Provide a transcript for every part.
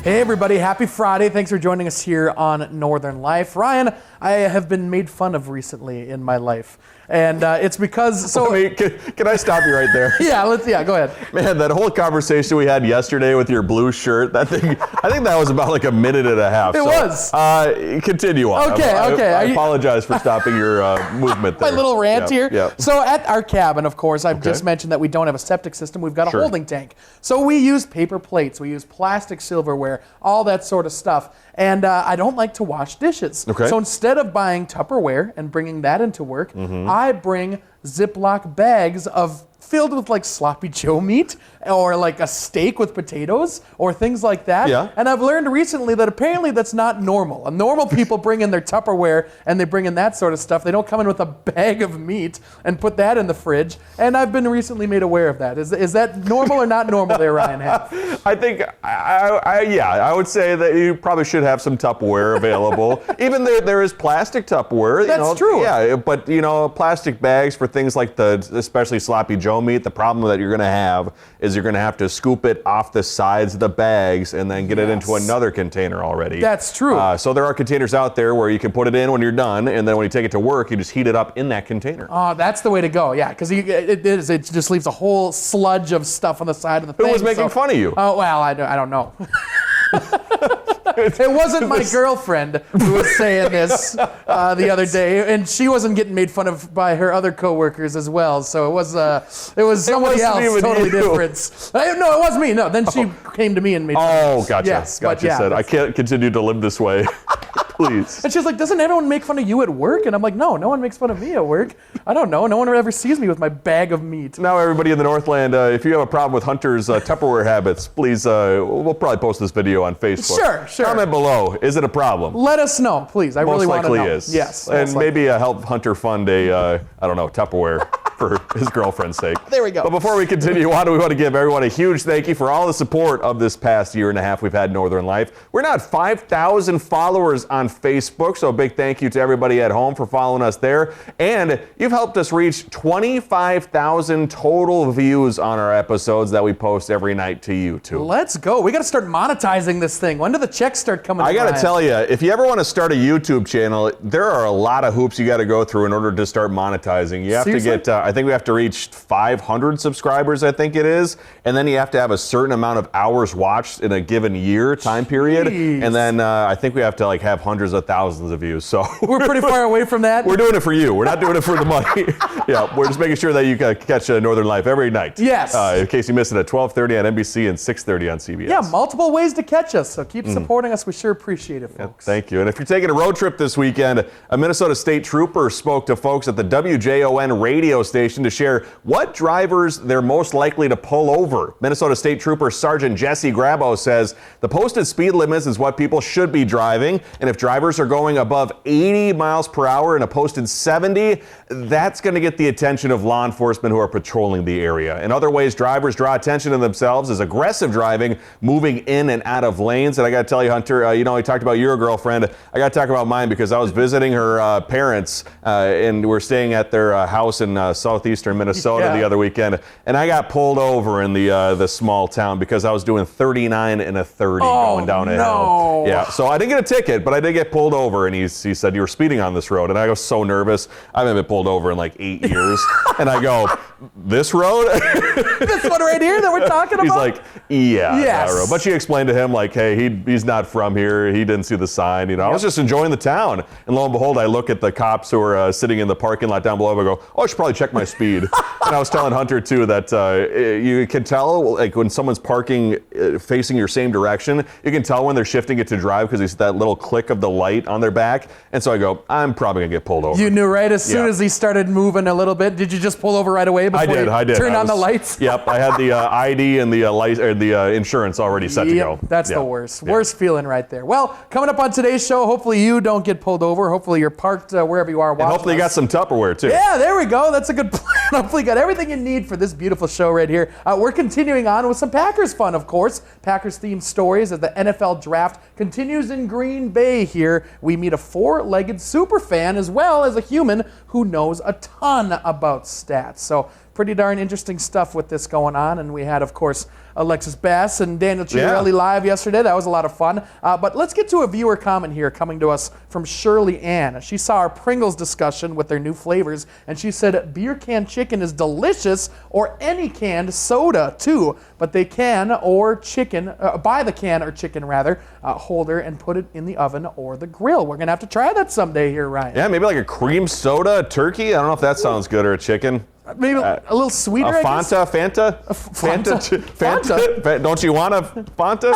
Hey everybody, happy Friday. Thanks for joining us here on Northern Life. Ryan, I have been made fun of recently in my life. And it's because, so... Can I stop you right there? Yeah, go ahead. Man, that whole conversation we had yesterday with your blue shirt, that thing, I think that was about like a minute and a half. It was. Continue on. Okay. I apologize for stopping your movement there. My little rant here. Yeah. So at our cabin, of course, I've just mentioned that we don't have a septic system. We've got a holding tank. So we use paper plates. We use plastic silverware, all that sort of stuff. And I don't like to wash dishes. Okay. So instead of buying Tupperware and bringing that into work, I bring Ziploc bags filled with like sloppy Joe meat or like a steak with potatoes or things like that. Yeah. And I've learned recently that apparently that's not normal. Normal people bring in their Tupperware and they bring in that sort of stuff. They don't come in with a bag of meat and put that in the fridge. And I've been recently made aware of that. Is that normal or not normal there, Ryan Half? I think, I would say that you probably should have some Tupperware available. Even there is plastic Tupperware. That's true. Yeah, but plastic bags for things like especially sloppy Joe meat, the problem that you're going to have is you're going to have to scoop it off the sides of the bags and then get it into another container already. That's true. So there are containers out there where you can put it in when you're done, and then when you take it to work, you just heat it up in that container. Oh, that's the way to go. Yeah, because it just leaves a whole sludge of stuff on the side of the thing. Who was making fun of you? Oh, well, I don't know. It wasn't my girlfriend who was saying this the other day, and she wasn't getting made fun of by her other coworkers as well. So it was somebody else, totally different. No, it was me. No, then she came to me and made fun of me. Oh, gotcha. Yes, gotcha. yeah, Said I can't continue to live this way. Please. And she's like, doesn't everyone make fun of you at work? And I'm like, no one makes fun of me at work. I don't know. No one ever sees me with my bag of meat. Now, everybody in the Northland, if you have a problem with Hunter's Tupperware habits, please, we'll probably post this video on Facebook. Sure. Comment below. Is it a problem? Let us know, please. I really want to know. Most likely is. Yes. And maybe help Hunter fund a, Tupperware for his girlfriend's sake. There we go. But before we continue on, we want to give everyone a huge thank you for all the support of this past year and a half we've had Northern Life. We're now at 5,000 followers on Facebook, so a big thank you to everybody at home for following us there. And you've helped us reach 25,000 total views on our episodes that we post every night to YouTube. Let's go. We got to start monetizing this thing. When do the checks start coming? I got to tell you, if you ever want to start a YouTube channel, there are a lot of hoops you got to go through in order to start monetizing. You have to get, I think we have to reach 500 subscribers, I think it is. And then you have to have a certain amount of hours watched in a given year time period. And then I think we have to have hundreds of thousands of views. So we're pretty far away from that. We're doing it for you. We're not doing it for the money. Yeah, we're just making sure that you can catch Northern Life every night. Yes. In case you miss it at 12:30 on NBC and 6:30 on CBS. Yeah, multiple ways to catch us. So keep supporting us. We sure appreciate it, folks. Yeah, thank you. And if you're taking a road trip this weekend, a Minnesota State Trooper spoke to folks at the WJON radio station to share what drivers they're most likely to pull over. Minnesota State Trooper Sergeant Jesse Grabo says the posted speed limits is what people should be driving, and if drivers are going above 80 miles per hour and a posted 70, that's going to get the attention of law enforcement who are patrolling the area. In other ways, drivers draw attention to themselves is aggressive driving, moving in and out of lanes. And I got to tell you, Hunter, you talked about your girlfriend. I got to talk about mine because I was visiting her parents, and we're staying at their house in southeastern Minnesota the other weekend, and I got pulled over in the small town because I was doing 39 and a 30 going down a hill. Yeah, so I didn't get a ticket, but I did get pulled over, and he said, you were speeding on this road. And I was so nervous. I haven't been pulled over in like 8 years. And I go, this road? This one right here that we're talking about? He's like, yeah, that road. But she explained to him, like, hey, he's not from here. He didn't see the sign. I was just enjoying the town. And lo and behold, I look at the cops who are sitting in the parking lot down below. I go, I should probably check my speed. And I was telling Hunter, too, that you can tell, like, when someone's parking facing your same direction, you can tell when they're shifting it to drive because it's that little click of the light on their back. And so I go, I'm probably going to get pulled over. You knew right as soon as he started moving a little bit. Did you just pull over right away before I did. Turn on the lights? Yep, I had the ID and the insurance already set to go. That's the worst. Worst feeling right there. Well, coming up on today's show, hopefully you don't get pulled over. Hopefully you're parked wherever you are watching. And hopefully you got some Tupperware too. Yeah, there we go. That's a good plan. Hopefully you got everything you need for this beautiful show right here. We're continuing on with some Packers fun, of course. Packers themed stories as the NFL draft continues in Green Bay here. We meet a four-legged super fan as well as a human who knows a ton about stats. So pretty darn interesting stuff with this going on. And we had, of course, Alexis Bass and Daniel Chiarelli live yesterday. That was a lot of fun. But let's get to a viewer comment here coming to us from Shirley Ann. She saw our Pringles discussion with their new flavors, and she said beer can chicken is delicious, or any canned soda too. But they can or chicken, buy the can or chicken rather, holder and put it in the oven or the grill. We're going to have to try that someday here, Ryan. Yeah, maybe like a cream soda, a turkey. I don't know if that sounds good, or a chicken. Maybe a little sweeter. A Fanta? Fanta? Don't you want a Fanta?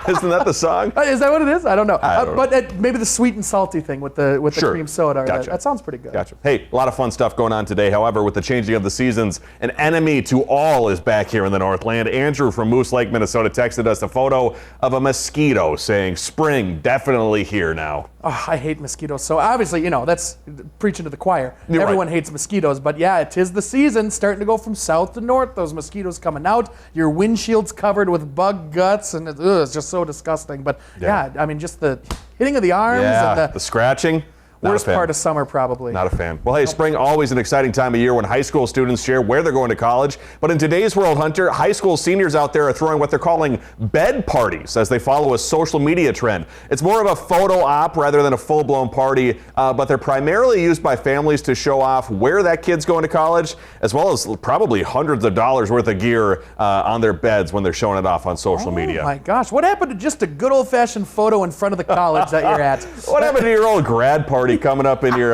Isn't that the song? Is that what it is? I don't know. But maybe the sweet and salty thing with the cream soda. Gotcha. That sounds pretty good. Gotcha. Hey, a lot of fun stuff going on today. However, with the changing of the seasons, an enemy to all is back here in the Northland. Andrew from Moose Lake, Minnesota, texted us a photo of a mosquito saying, "Spring definitely here now." Oh, I hate mosquitoes. So obviously, that's preaching to the choir. You're Everyone right. hates mosquitoes, but yeah, it is the season, starting to go from south to north. Those mosquitoes coming out. Your windshield's covered with bug guts, and it's just so disgusting. But yeah, I mean, just the hitting of the arms and the scratching. Worst part of summer, probably. Not a fan. Well, hey, spring always an exciting time of year when high school students share where they're going to college. But in today's world, Hunter, high school seniors out there are throwing what they're calling bed parties as they follow a social media trend. It's more of a photo op rather than a full-blown party, but they're primarily used by families to show off where that kid's going to college, as well as probably hundreds of dollars worth of gear on their beds when they're showing it off on social media. Oh my gosh, what happened to just a good old-fashioned photo in front of the college that you're at? What happened to your old grad party coming up in your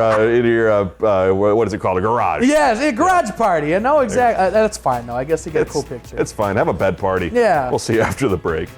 what is it called, a garage? Yes, a garage party. I know exactly. That's fine though. I guess you get a cool picture. It's fine. Have a bed party. Yeah. We'll see you after the break.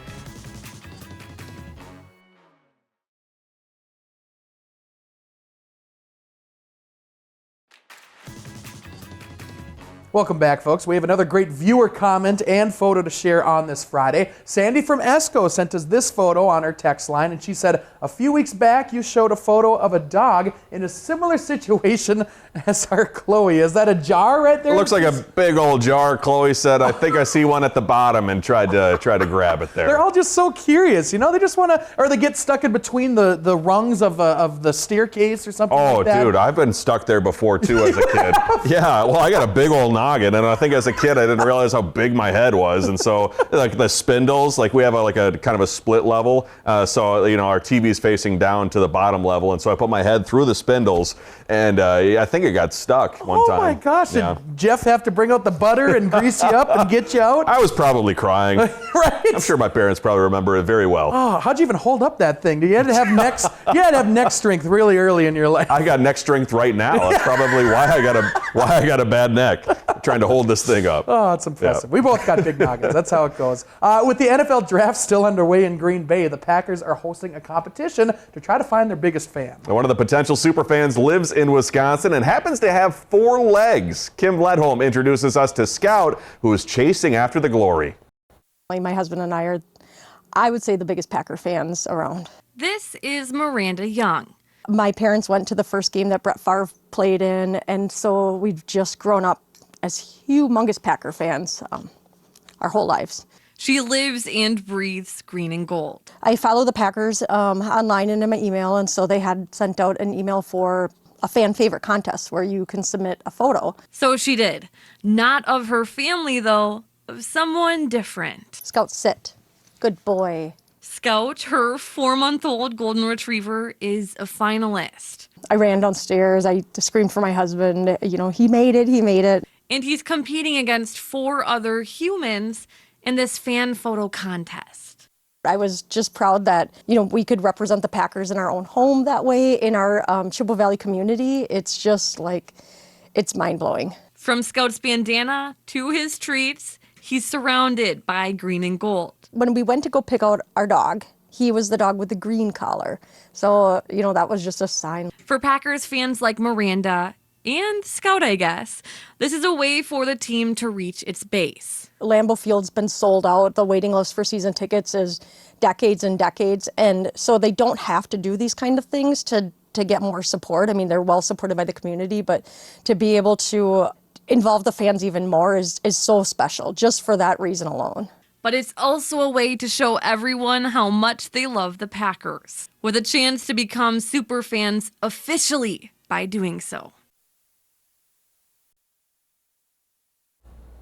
Welcome back, folks. We have another great viewer comment and photo to share on this Friday. Sandy from Esco sent us this photo on her text line, and she said, a few weeks back, you showed a photo of a dog in a similar situation as our Chloe. Is that a jar right there? It looks like a big old jar. Chloe said, I think I see one at the bottom, and tried to grab it there. They're all just so curious, They just want to, or they get stuck in between the rungs of the staircase or something like that. Oh, dude, I've been stuck there before, too, as a kid. Yeah, well, I got a big old noggin, and I think as a kid I didn't realize how big my head was, and so like the spindles, like we have a kind of a split level, so our TV's facing down to the bottom level, and so I put my head through the spindles, and I think it got stuck one time. Oh my gosh! Yeah. Did Jeff have to bring out the butter and grease you up and get you out? I was probably crying. Right? I'm sure my parents probably remember it very well. Oh, how'd you even hold up that thing? You had to have neck strength really early in your life. I got neck strength right now. That's probably why I got a bad neck. Trying to hold this thing up. Oh, it's impressive. Yeah. We both got big noggins. That's how it goes. With the NFL draft still underway in Green Bay, the Packers are hosting a competition to try to find their biggest fan. One of the potential super fans lives in Wisconsin and happens to have 4 legs. Kim Ledholm introduces us to Scout, who is chasing after the glory. My husband and I are, I would say, the biggest Packer fans around. This is Miranda Young. My parents went to the first game that Brett Favre played in, and so we've just grown up as humongous Packer fans our whole lives. She lives and breathes green and gold. I follow the Packers online and in my email, and so they had sent out an email for a fan favorite contest where you can submit a photo. So she did. Not of her family, though, of someone different. Scout, sit. Good boy. Scout, her 4-month-old golden retriever, is a finalist. I ran downstairs. I screamed for my husband. He made it. And he's competing against 4 other humans in this fan photo contest. I was just proud that, we could represent the Packers in our own home that way, in our Chippewa Valley community. It's just it's mind-blowing. From Scout's bandana to his treats, he's surrounded by green and gold. When we went to go pick out our dog, he was the dog with the green collar. So, that was just a sign. For Packers fans like Miranda and Scout, I guess, this is a way for the team to reach its base. Lambeau Field's been sold out. The waiting list for season tickets is decades and decades. And so they don't have to do these kind of things to get more support. I mean, they're well supported by the community, but to be able to involve the fans even more is so special, just for that reason alone. But it's also a way to show everyone how much they love the Packers, with a chance to become super fans officially by doing so.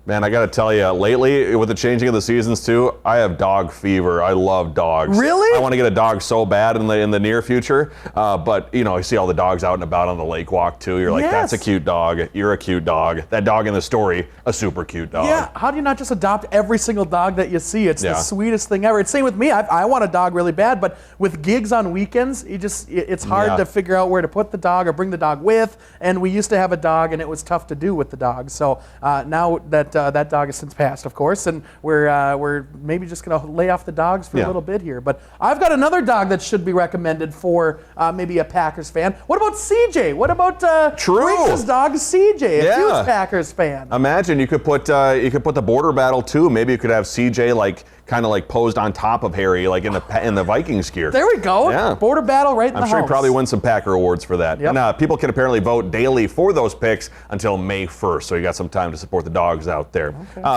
Man, I got to tell you, lately, with the changing of the seasons too, I have dog fever. I love dogs. Really? I want to get a dog so bad in the near future. But, you know, you see all the dogs out and about on the lake walk too. You're like, Yes. that's a cute dog. You're a cute dog. That dog in the story, a super cute dog. Yeah, how do you not just adopt every single dog that you see? It's Yeah. the sweetest thing ever. It's same with me. I want a dog really bad, but with gigs on weekends, it's hard Yeah. to figure out where to put the dog or bring the dog with. And we used to have a dog, and it was tough to do with the dog. So now that that dog has since passed, of course, and we're maybe just going to lay off the dogs for a Yeah. little bit here. But I've got another dog that should be recommended for maybe a Packers fan. What about CJ? What about True. Reese's dog CJ, a Yeah. huge Packers fan? Imagine you could put the border battle too. Maybe you could have CJ kind of posed on top of Harry, like in the Vikings gear. There we go. Yeah. Border battle right in the I'm sure house. he probably wins some Packer awards for that. Yep. And people can apparently vote daily for those picks until May 1st, so you got some time to support the dogs out there.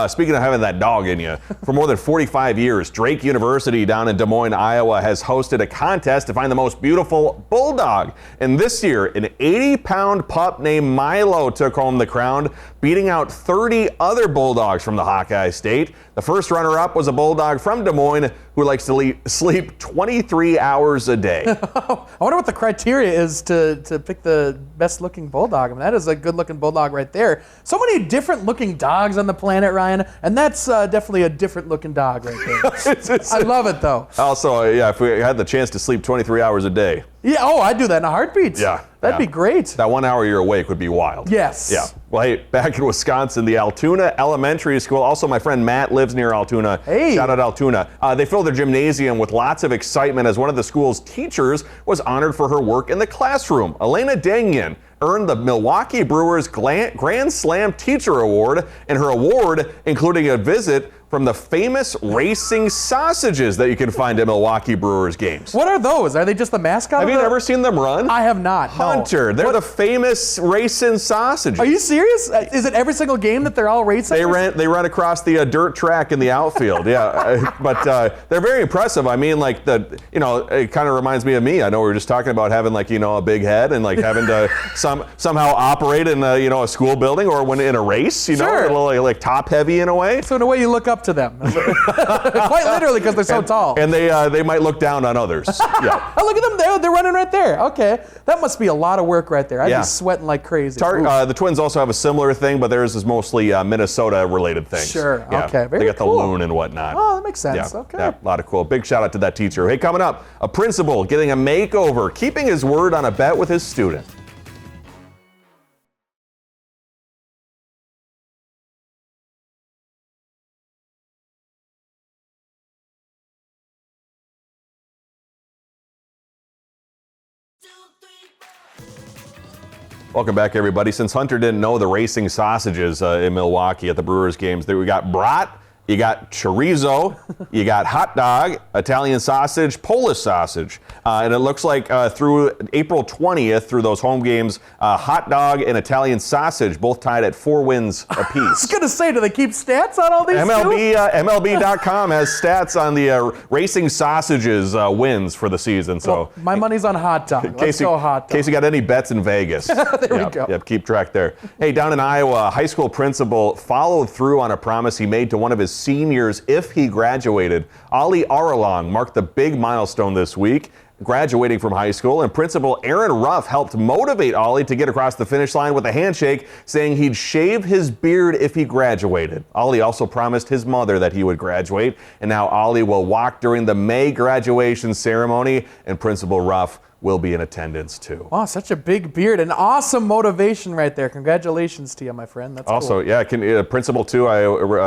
Speaking of having that dog in you, for more than 45 years, Drake University down in Des Moines, Iowa has hosted a contest to find the most beautiful bulldog. And this year, an 80-pound pup named Milo took home the crown, beating out 30 other bulldogs from the Hawkeye State. The first runner-up was a bulldog from Des Moines who likes to sleep 23 hours a day. I wonder what the criteria is to pick the best-looking bulldog. I mean, that is a good-looking bulldog right there. So many different-looking dogs on the planet, Ryan, and that's definitely a different-looking dog right there. I love it, though. Also, if we had the chance to sleep 23 hours a day. Yeah. Oh, I'd do that in a heartbeat. Yeah. That'd be great. That 1 hour you're awake would be wild. Yes. Yeah. Well, hey, back in Wisconsin, the Altoona Elementary School. Also, my friend Matt lives near Altoona. Hey. Shout out Altoona. They filled their gymnasium with lots of excitement as one of the school's teachers was honored for her work in the classroom. Elena Dangian earned the Milwaukee Brewers Grand Slam Teacher Award, and her award including a visit from the famous racing sausages that you can find at Milwaukee Brewers games. What are those? Are they just the mascot? Have you ever seen them run? I have not. no. Hunter, they're the famous racing sausages. Are you serious? Is it every single game that they're all racing? They run across the dirt track in the outfield, yeah. But they're very impressive. I mean, it kind of reminds me of me. I know we were just talking about having a big head and having to somehow operate in a school building or when in a race, Sure. a little like top heavy in a way. So in a way, you look up to them, quite literally, because they're so tall. And they might look down on others. Yeah. Oh, look at them! They're running right there. Okay, that must be a lot of work right there. I'd Yeah. be sweating like crazy. The Twins also have a similar thing, but theirs is mostly Minnesota-related things. Sure. Yeah. Okay. Very They got cool. the loon and whatnot. Oh, that makes sense. Yeah. Okay. Yeah, a lot of cool. Big shout out to that teacher. Hey, coming up, a principal getting a makeover, keeping his word on a bet with his student. Welcome back, everybody. Since Hunter didn't know the racing sausages in Milwaukee at the Brewers games, we got brat, you got chorizo, you got hot dog, Italian sausage, Polish sausage. And it looks like through April 20th, through those home games, hot dog and Italian sausage both tied at 4 wins I was apiece. gonna say, do they keep stats on all these? MLB.com has stats on the racing sausages wins for the season. So Well, my money's on hot dog. Let's go hot dog. in case you got any bets in Vegas. There we go. Yep, keep track there. Hey, down in Iowa, a high school principal followed through on a promise he made to one of his seniors if he graduated. Ali Aralong marked the big milestone this week, graduating from high school, and Principal Aaron Ruff helped motivate Ollie to get across the finish line with a handshake, saying he'd shave his beard if he graduated. Ollie also promised his mother that he would graduate, and now Ollie will walk during the May graduation ceremony, and Principal Ruff will be in attendance too. Wow, such a big beard. An awesome motivation right there. Congratulations to you, my friend. That's Also, cool. yeah, Principal too. I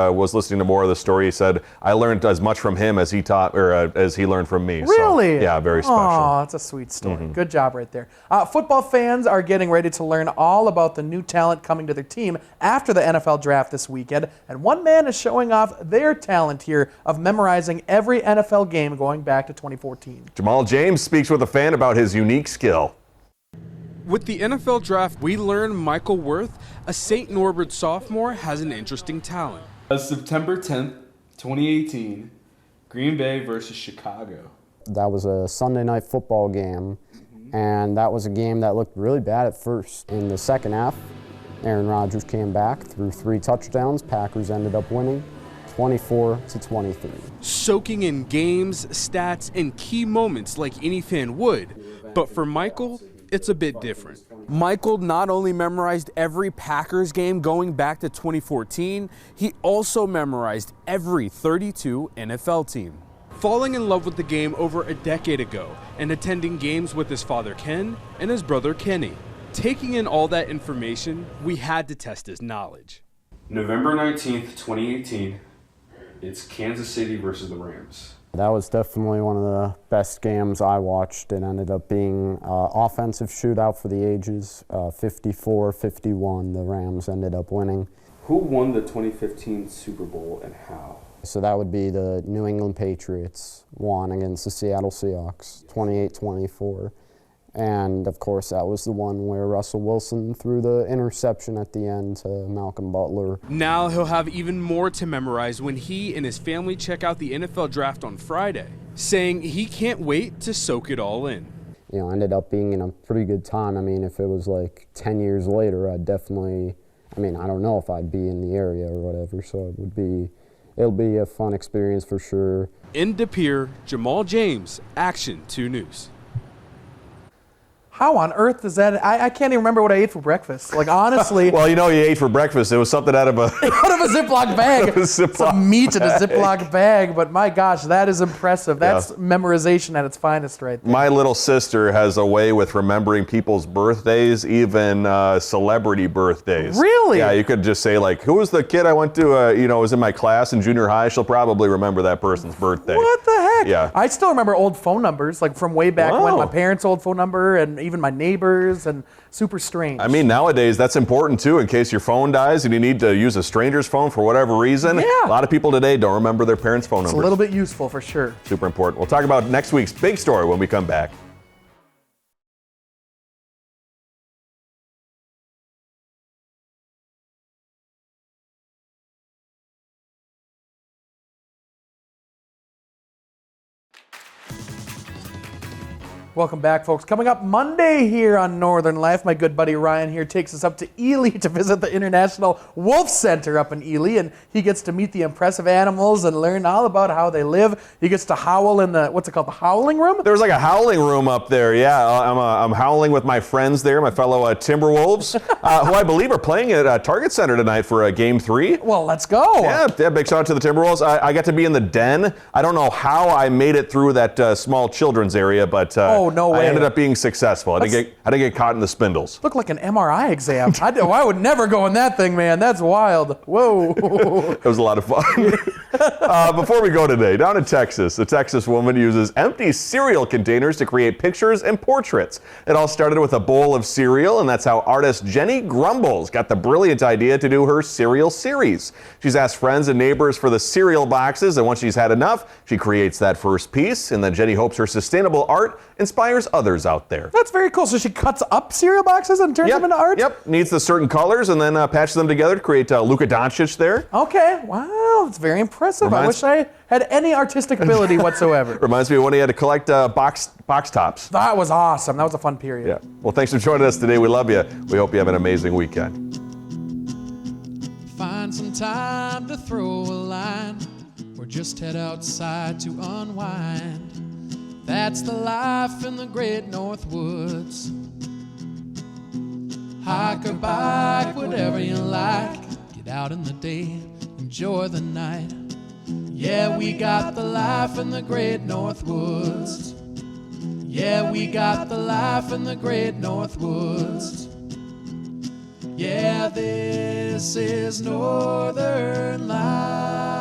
was listening to more of the story. He said I learned as much from him as he taught, or as he learned from me. Really? So, yeah, very special. Oh, that's a sweet story. Good job right there. Football fans are getting ready to learn all about the new talent coming to their team after the NFL draft this weekend. And one man is showing off their talent here of memorizing every NFL game going back to 2014. Jamal James speaks with a fan about his unique skill. With the NFL draft, we learned Michael Worth, a St. Norbert sophomore, has an interesting talent. September 10th, 2018, Green Bay versus Chicago. That was a Sunday night football game, and that was a game that looked really bad at first. In the second half, Aaron Rodgers came back, threw 3 touchdowns. Packers ended up winning 24-23. Soaking in games, stats, and key moments like any fan would. But for Michael, it's a bit different. Michael not only memorized every Packers game going back to 2014, he also memorized every 32 NFL team. Falling in love with the game over a decade ago and attending games with his father Ken and his brother Kenny. Taking in all that information, we had to test his knowledge. November 19th, 2018, it's Kansas City versus the Rams. That was definitely one of the best games I watched. It ended up being offensive shootout for the ages, 54-51. The Rams ended up winning. Who won the 2015 Super Bowl and how? So that would be the New England Patriots won against the Seattle Seahawks, 28-24. And, of course, that was the one where Russell Wilson threw the interception at the end to Malcolm Butler. Now he'll have even more to memorize when he and his family check out the NFL Draft on Friday, saying he can't wait to soak it all in. You know, ended up being in a pretty good time. I mean, if it was like 10 years later, I'd definitely, I don't know if I'd be in the area or whatever, so it'll be a fun experience for sure. In De Pere, Jamal James, Action 2 News. How on earth is that? I can't even remember what I ate for breakfast. Like, honestly. Well, you ate for breakfast. It was something out of a out of a Ziploc bag. Some meat in a Ziploc bag. But my gosh, that is impressive. That's memorization at its finest right there. My little sister has a way with remembering people's birthdays, even celebrity birthdays. Really? Yeah, you could just say, like, who was the kid I went to, was in my class in junior high? She'll probably remember that person's birthday. What the heck? Yeah. I still remember old phone numbers, like from way back when, my parents' old phone number, and even my neighbors, and super strange. I mean, nowadays, that's important, too, in case your phone dies and you need to use a stranger's phone for whatever reason. Yeah. A lot of people today don't remember their parents' phone numbers. It's a little bit useful for sure. Super important. We'll talk about next week's big story when we come back. Welcome back, folks. Coming up Monday here on Northern Life, my good buddy Ryan here takes us up to Ely to visit the International Wolf Center up in Ely, and he gets to meet the impressive animals and learn all about how they live. He gets to howl in the, what's it called, the howling room? There's like a howling room up there, yeah. I'm howling with my friends there, my fellow Timberwolves, who I believe are playing at Target Center tonight for Game 3. Well, let's go. Yeah, big shout out to the Timberwolves. I got to be in the den. I don't know how I made it through that small children's area, but no way. I ended up being successful. I didn't get caught in the spindles. Looked like an MRI exam. I would never go in that thing, man. That's wild. Whoa. It was a lot of fun. Before we go today, down in Texas, a Texas woman uses empty cereal containers to create pictures and portraits. It all started with a bowl of cereal, and that's how artist Jenny Grumbles got the brilliant idea to do her cereal series. She's asked friends and neighbors for the cereal boxes, and once she's had enough, she creates that first piece, and then Jenny hopes her sustainable art inspires others out there. That's very cool. So she cuts up cereal boxes and turns them into art? Yep, needs the certain colors and then patches them together to create Luka Doncic there. Okay, wow, that's very impressive. I wish I had any artistic ability whatsoever. Reminds me of when he had to collect box tops. That was awesome. That was a fun period. Yeah. Well, thanks for joining us today. We love you. We hope you have an amazing weekend. Find some time to throw a line or just head outside to unwind. That's the life in the great North Woods. Hike or bike, whatever you like. Get out in the day, enjoy the night. Yeah, we got the life in the great North Woods. Yeah, we got the life in the great North Woods. Yeah, this is Northern Life.